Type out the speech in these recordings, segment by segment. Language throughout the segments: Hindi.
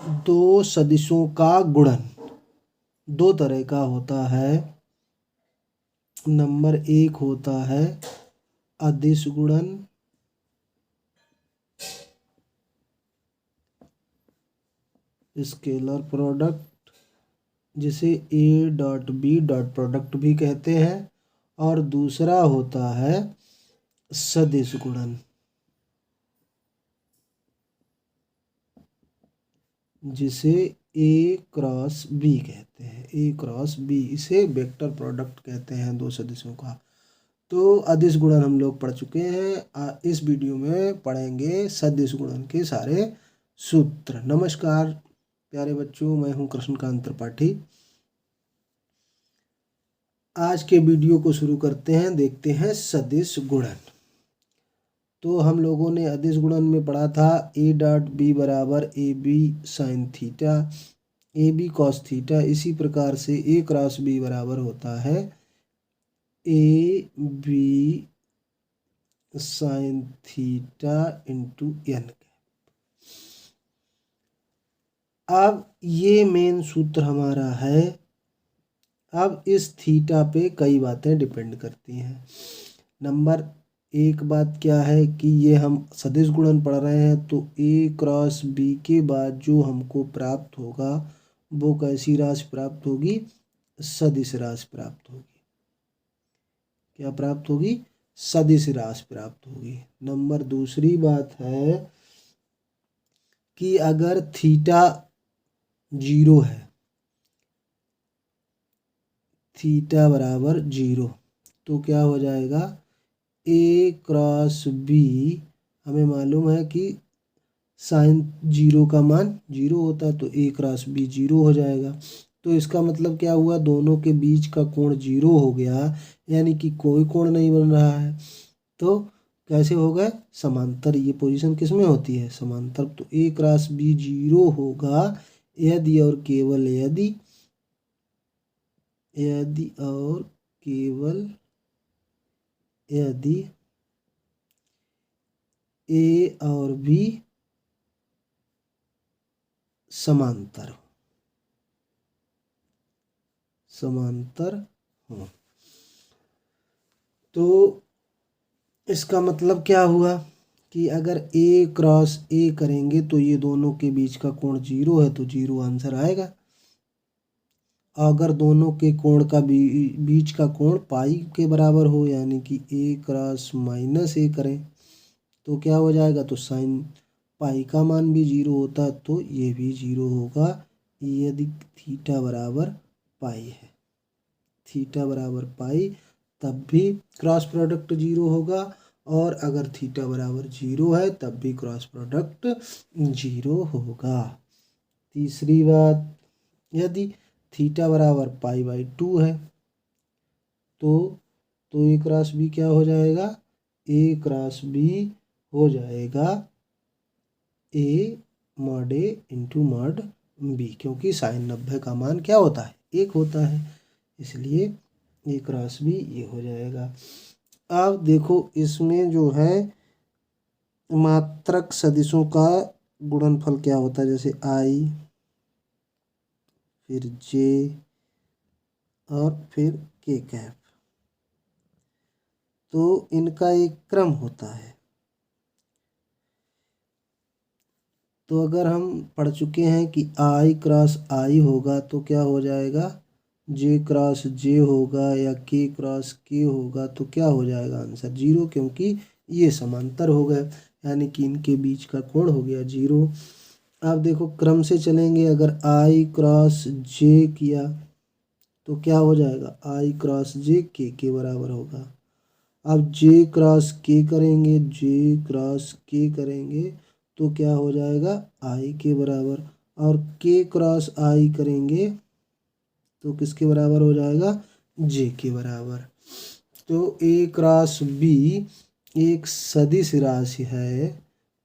दो सदिशों का गुणन दो तरह का होता है। नंबर एक होता है अदिश गुणन, स्केलर प्रोडक्ट, जिसे A dot B dot product भी कहते हैं, और दूसरा होता है सदिश गुणन, जिसे ए क्रॉस बी कहते हैं। ए क्रॉस बी, इसे वेक्टर प्रोडक्ट कहते हैं दो सदिशों का। तो अदिश गुणन हम लोग पढ़ चुके हैं। इस वीडियो में पढ़ेंगे सदिश गुणन के सारे सूत्र। नमस्कार प्यारे बच्चों, मैं हूं कृष्णकांत त्रिपाठी। आज के वीडियो को शुरू करते हैं, देखते हैं सदिश गुणन। तो हम लोगों ने अदिश गुणन में पढ़ा था ए डॉट बी बराबर A B sine theta, A B cos theta. इसी प्रकार से ए क्रॉस बी बराबर होता है A B sine theta into N. अब ये मेन सूत्र हमारा है। अब इस थीटा पे कई बातें डिपेंड करती हैं। नंबर एक बात क्या है कि ये हम सदिश गुणन पढ़ रहे हैं, तो ए क्रॉस बी के बाद जो हमको प्राप्त होगा वो कैसी राशि प्राप्त होगी? सदिश राशि प्राप्त होगी। क्या प्राप्त होगी? सदिश राशि प्राप्त होगी। नंबर दूसरी बात है कि अगर थीटा 0 है, थीटा बराबर 0, तो क्या हो जाएगा? ए क्रॉस बी, हमें मालूम है कि साइन 0 का मान 0 होता है, तो ए क्रॉस बी 0 हो जाएगा। तो इसका मतलब क्या हुआ? दोनों के बीच का कोण 0 हो गया, यानी कि कोई कोण नहीं बन रहा है। तो कैसे हो गए? समांतर। ये पोजीशन किस में होती है? समांतर। तो ए क्रॉस बी 0 होगा यदि और केवल यदि और केवल यदि ए और बी समांतर हो। तो इसका मतलब क्या हुआ कि अगर ए क्रॉस ए करेंगे तो ये दोनों के बीच का कोण 0 है, तो 0 आंसर आएगा। अगर दोनों के कोण का बीच का कोण पाई के बराबर हो, यानी कि ए क्रॉस माइनस ए करें, तो क्या हो जाएगा? तो साइन पाई का मान भी 0 होता, तो ये भी 0 होगा यदि थीटा बराबर पाई है। थीटा बराबर पाई तब भी क्रॉस प्रोडक्ट 0 होगा, और अगर थीटा बराबर 0 है तब भी क्रॉस प्रोडक्ट 0 होगा। तीसरी बात, यदि थीटा बराबर पाई बाई 2 है, तो ए क्रॉस बी क्या हो जाएगा? ए क्रॉस बी हो जाएगा A mod A into mod B, क्योंकि साइन 90 का मान क्या होता है? 1 होता है, इसलिए ए क्रॉस बी ये हो जाएगा। अब देखो इसमें जो है मात्रक सदिशों का गुणनफल क्या होता है, जैसे आई, फिर जे और फिर के कैप, तो इनका एक क्रम होता है। तो अगर हम पढ़ चुके हैं कि आई क्रॉस आई होगा तो क्या हो जाएगा? जे क्रॉस जे होगा या के क्रॉस के होगा, तो क्या हो जाएगा आंसर? 0, क्योंकि ये समांतर हो गए, यानी कि इनके बीच का कोण हो गया 0। अब देखो क्रम से चलेंगे, अगर आई क्रॉस जे किया तो क्या हो जाएगा? आई क्रॉस जे के बराबर होगा। अब जे क्रॉस के करेंगे, जे क्रॉस के करेंगे तो क्या हो जाएगा? आई के बराबर। और के क्रॉस आई करेंगे तो किसके बराबर हो जाएगा? जे के बराबर। तो ए क्रॉस बी एक सदिश राशि है,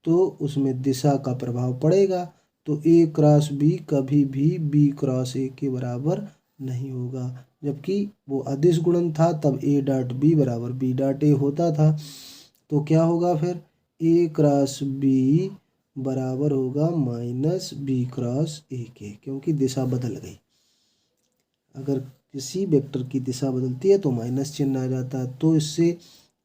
तो उसमें दिशा का प्रभाव पड़ेगा। तो ए क्रॉस बी कभी भी बी क्रॉस ए के बराबर नहीं होगा, जबकि वो अदिश गुणन था तब ए डॉट बी बराबर बी डॉट ए होता था। तो क्या होगा फिर? ए क्रॉस बी बराबर होगा माइनस बी क्रॉस ए के, क्योंकि दिशा बदल गई। अगर किसी वेक्टर की दिशा बदलती है तो माइनस चिन्ह आ जाता है। तो इससे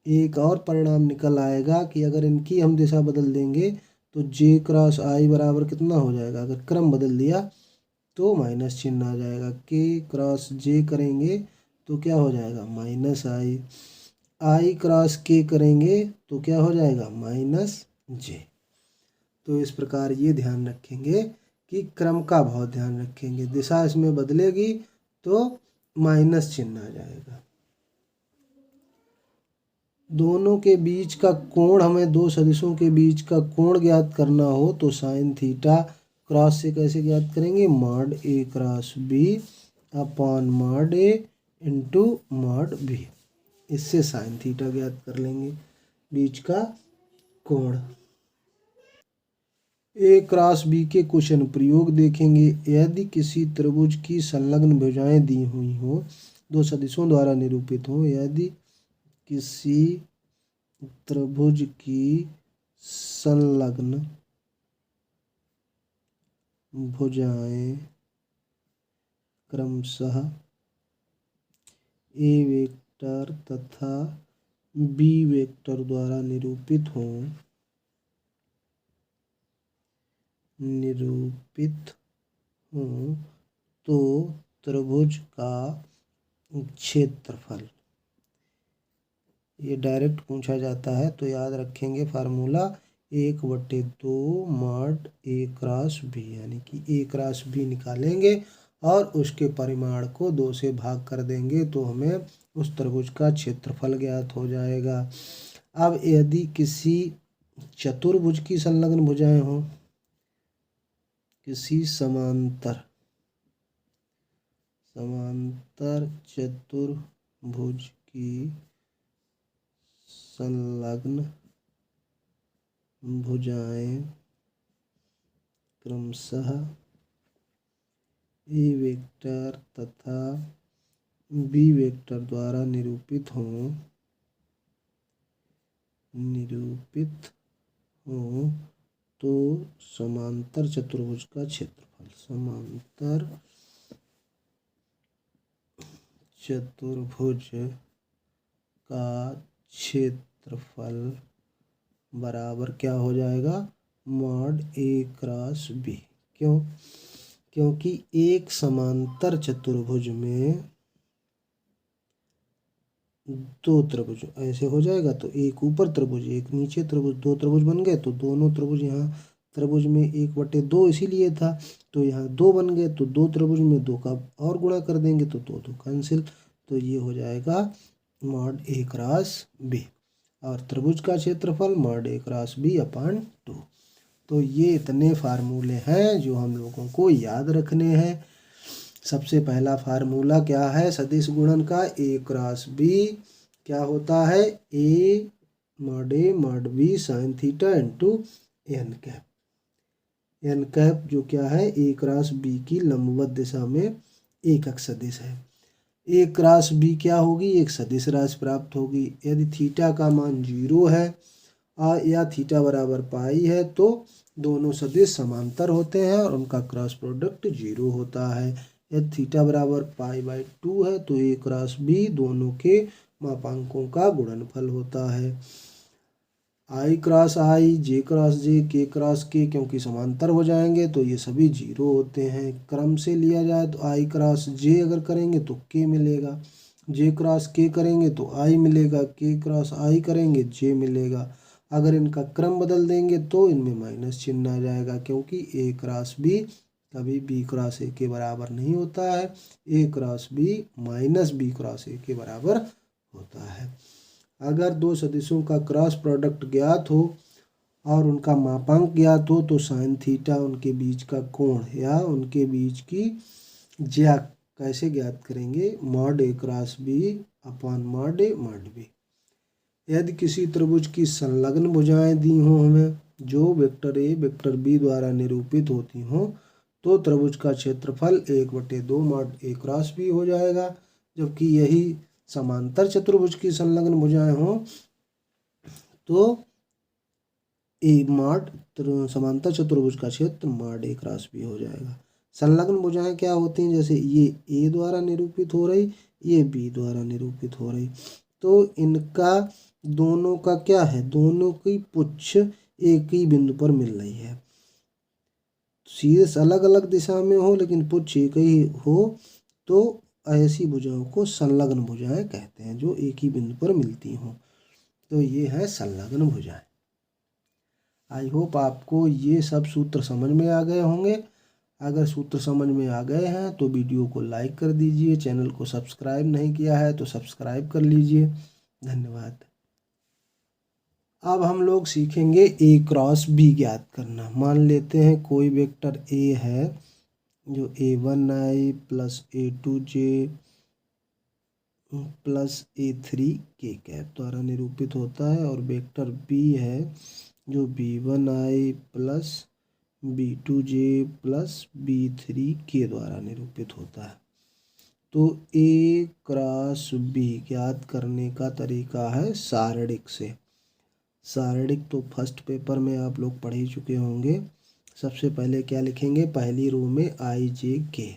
एक और परिणाम निकल आएगा कि अगर इनकी हम दिशा बदल देंगे तो जे क्रॉस आई बराबर कितना हो जाएगा, अगर क्रम बदल दिया तो माइनस चिन्ह आ जाएगा। के क्रॉस जे करेंगे तो क्या हो जाएगा, माइनस आई। आई क्रॉस के करेंगे तो क्या हो जाएगा, माइनस जे। तो इस प्रकार ये ध्यान रखेंगे कि क्रम का बहुत ध्यान रखेंगे। दिशा इसमें बदलेगी तो माइनस चिन्ह आ जाएगा। दोनों के बीच का कोण, हमें दो सदिशों के बीच का कोण ज्ञात करना हो तो साइन थीटा क्रॉस से कैसे ज्ञात करेंगे, मॉड ए क्रॉस बी अपॉन मॉड ए इंटू मॉड बी। इससे साइन थीटा ज्ञात कर लेंगे, बीच का कोण। ए क्रॉस बी के कुछ अनुप्रयोग देखेंगे। यदि किसी त्रिभुज की संलग्न भुजाएं दी हुई हो, दो सदिशों द्वारा निरूपित हो, यदि किसी त्रिभुज की संलग्न भुजाएं क्रमशः ए वेक्टर तथा बी वेक्टर द्वारा निरूपित हो तो त्रिभुज का क्षेत्रफल, ये डायरेक्ट पूछा जाता है तो याद रखेंगे फार्मूला 1/2 मॉड ए क्रॉस बी, यानी कि ए क्रॉस बी निकालेंगे और उसके परिमाण को 2 से भाग कर देंगे तो हमें उस त्रिभुज का क्षेत्रफल ज्ञात हो जाएगा। अब यदि किसी चतुर्भुज की संलग्न भुजाएं हों, किसी समांतर चतुर्भुज की संलग्न भुजाएं क्रमशः ए वेक्टर तथा बी वेक्टर द्वारा निरूपित हो तो समांतर चतुर्भुज का क्षेत्रफल, समांतर चतुर्भुज का क्षेत्रफल बराबर क्या हो जाएगा, मॉड ए क्रॉस बी। क्यों, क्योंकि एक समांतर चतुर्भुज में दो त्रिभुज ऐसे हो जाएगा तो एक ऊपर त्रिभुज एक नीचे त्रिभुज, दो त्रिभुज बन गए तो दोनों त्रिभुज, यहाँ त्रिभुज में 1/2 इसीलिए था तो यहाँ 2 बन गए तो दो त्रिभुज में 2 का और गुणा कर देंगे तो 2 2 कैंसिल, तो ये हो जाएगा मॉड ए क्रॉस बी। और त्रिभुज का क्षेत्रफल मॉड ए क्रॉस बी अपॉन 2। तो ये इतने फार्मूले हैं जो हम लोगों को याद रखने हैं। सबसे पहला फार्मूला क्या है सदिश गुणन का, ए क्रॉस बी क्या होता है, A mod B sine theta into N cap. N cap जो क्या है, ए क्रॉस बी की लंबवत दिशा में एकक सदिश है। ए क्रॉस बी क्या होगी, एक सदिश राशि प्राप्त होगी। यदि थीटा का मान 0 है या थीटा बराबर पाई है तो दोनों सदिश समांतर होते हैं और उनका क्रॉस प्रोडक्ट 0 होता है। यदि थीटा बराबर π/2 है तो ए क्रॉस बी दोनों के मापांकों का गुणनफल होता है। आई क्रॉस आई, जे क्रॉस जे, के क्रॉस के, क्योंकि समांतर हो जाएंगे तो ये सभी 0 होते हैं। क्रम से लिया जाए तो आई क्रॉस जे अगर करेंगे तो के मिलेगा, जे क्रॉस के करेंगे तो आई मिलेगा, के क्रॉस आई करेंगे जे मिलेगा। अगर इनका क्रम बदल देंगे तो इनमें माइनस चिन्ह आ जाएगा, क्योंकि ए क्रॉस बी कभी बी क्रॉस ए के बराबर नहीं होता है। A cross B minus B cross A के बराबर होता है। अगर दो सदिशों का क्रॉस प्रोडक्ट ज्ञात हो और उनका मापांक ज्ञात हो तो साइन थीटा उनके बीच का कोण या उनके बीच की ज्या कैसे ज्ञात करेंगे, मॉड ए क्रॉस बी अपॉन मॉड ए मॉड बी। यदि किसी त्रिभुज की संलग्न भुजाएं दी हों हमें जो वेक्टर ए वेक्टर बी द्वारा निरूपित होती हों तो त्रिभुज का क्षेत्रफल 1/2 मॉड ए क्रॉस बी हो जाएगा। जबकि यही समांतर चतुर्भुज की संलग्न भुजाएं हों तो ए माड समांतर चतुर्भुज का क्षेत्र माड ए क्रॉस बी हो जाएगा। संलग्न भुजाएं क्या होती हैं, जैसे ये ए द्वारा निरूपित हो रही, ये बी द्वारा निरूपित हो रही, तो इनका दोनों का क्या है, दोनों की पुच्छ एक ही बिंदु पर मिल रही है। शीर्ष अलग अलग दिशा में हो लेकिन पुच्छ एक ही हो तो ऐसी भुजाओं को संलग्न भुजाएं कहते हैं, जो एक ही बिंदु पर मिलती हों। तो ये है संलग्न भुजाएं। आई होप आपको ये सब सूत्र समझ में आ गए होंगे। अगर सूत्र समझ में आ गए हैं तो वीडियो को लाइक कर दीजिए, चैनल को सब्सक्राइब नहीं किया है तो सब्सक्राइब कर लीजिए। धन्यवाद। अब हम लोग सीखेंगे ए क्रॉस बी ज्ञात करना। मान लेते हैं कोई वेक्टर ए है जो a1i plus a2j plus a3k cap द्वारा निरूपित होता है, और वेक्टर बी है जो b1i plus b2j plus b3k द्वारा निरूपित होता है। तो ए क्रॉस बी ज्ञात करने का तरीका है सारणिक से। सारणिक तो फर्स्ट पेपर में आप लोग पढ़ ही चुके होंगे। सबसे पहले क्या लिखेंगे, पहली रो में आई जे के,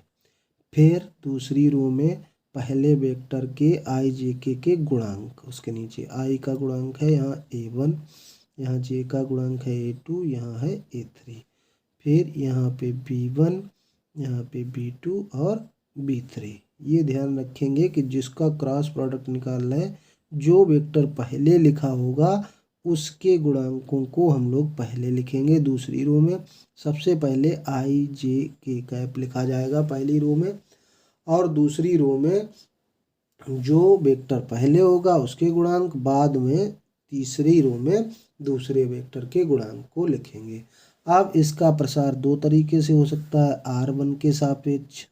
फिर दूसरी रो में पहले वेक्टर के आई जे के गुणांक, उसके नीचे आई का गुणांक है यहाँ a1, यहाँ जे का गुणांक है a2, यहाँ है a3, फिर यहाँ पे b1, यहाँ पे b2 और b3। ये ध्यान रखेंगे कि जिसका क्रॉस प्रोडक्ट निकालना है, जो वेक्टर पहले लिखा होगा उसके गुणांकों को हम लोग पहले लिखेंगे दूसरी रो में। सबसे पहले आई जे के कैप लिखा जाएगा पहली रो में, और दूसरी रो में जो वेक्टर पहले होगा उसके गुणांक, बाद में तीसरी रो में दूसरे वेक्टर के गुणांक को लिखेंगे। अब इसका प्रसार दो तरीके से हो सकता है, r1 के सापेक्ष,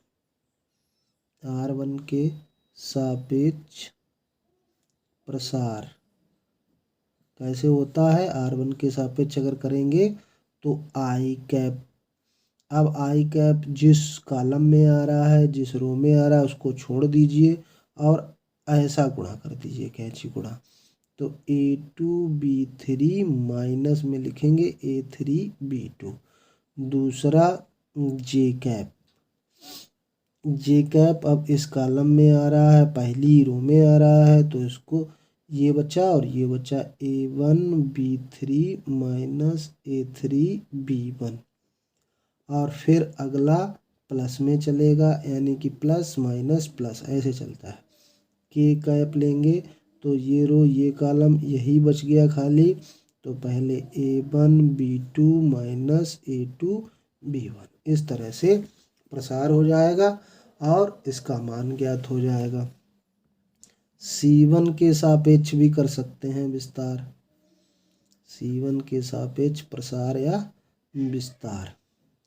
r1 के सापेक्ष प्रसार कैसे होता है, r1 के सापेक्ष अगर करेंगे तो आई कैप, अब आई कैप जिस कॉलम में आ रहा है, जिस रो में आ रहा है उसको छोड़ दीजिए और ऐसा गुणा कर दीजिए, कैंची गुणा। तो a2b3 माइनस में लिखेंगे a3b2। दूसरा जे कैप, जे कैप अब इस कॉलम में आ रहा है, पहली रो में आ रहा है, तो इसको ये बचा और ये बचा a1b3 माइनस a3b1, और फिर अगला प्लस में चलेगा, यानी कि प्लस माइनस प्लस ऐसे चलता है। के कैप लेंगे तो ये रो ये कॉलम यही बच गया खाली, तो पहले a1b2 माइनस a2b1, इस तरह से प्रसार हो जाएगा और इसका मान ज्ञात हो जाएगा। c1 के सापेक्ष भी कर सकते हैं विस्तार, c1 के सापेक्ष प्रसार या विस्तार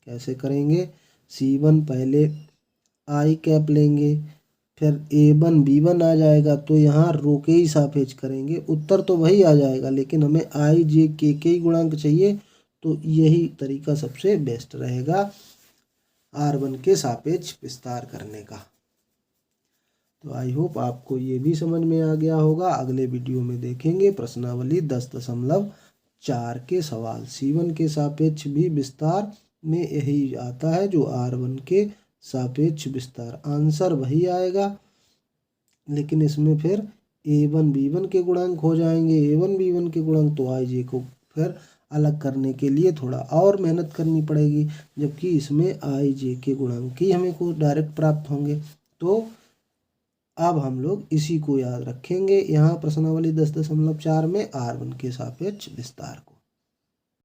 कैसे करेंगे, c1 पहले आई कैप लेंगे, फिर a1 b1 आ जाएगा, तो यहाँ रो के ही सापेक्ष करेंगे। उत्तर तो वही आ जाएगा लेकिन हमें आई जे के ही गुणांक चाहिए, तो यही तरीका सबसे बेस्ट रहेगा r1 के सापेक्ष विस्तार करने का। तो आई होप आपको ये भी समझ में आ गया होगा। अगले वीडियो में देखेंगे प्रश्नावली 10.4 के सवाल। c1 के सापेक्ष भी विस्तार में यही आता है जो r1 के सापेक्ष विस्तार, आंसर वही आएगा लेकिन इसमें फिर a1 b1 के गुणांक हो जाएंगे, a1 b1 के गुणांक, तो आई जे को फिर अलग करने के लिए थोड़ा और मेहनत करनी पड़ेगी, जबकि इसमें आई जे के गुणांक ही हमें को डायरेक्ट प्राप्त होंगे। तो अब हम लोग इसी को याद रखेंगे यहाँ प्रश्नावली 10.4 में r1 के सापेक्ष विस्तार को।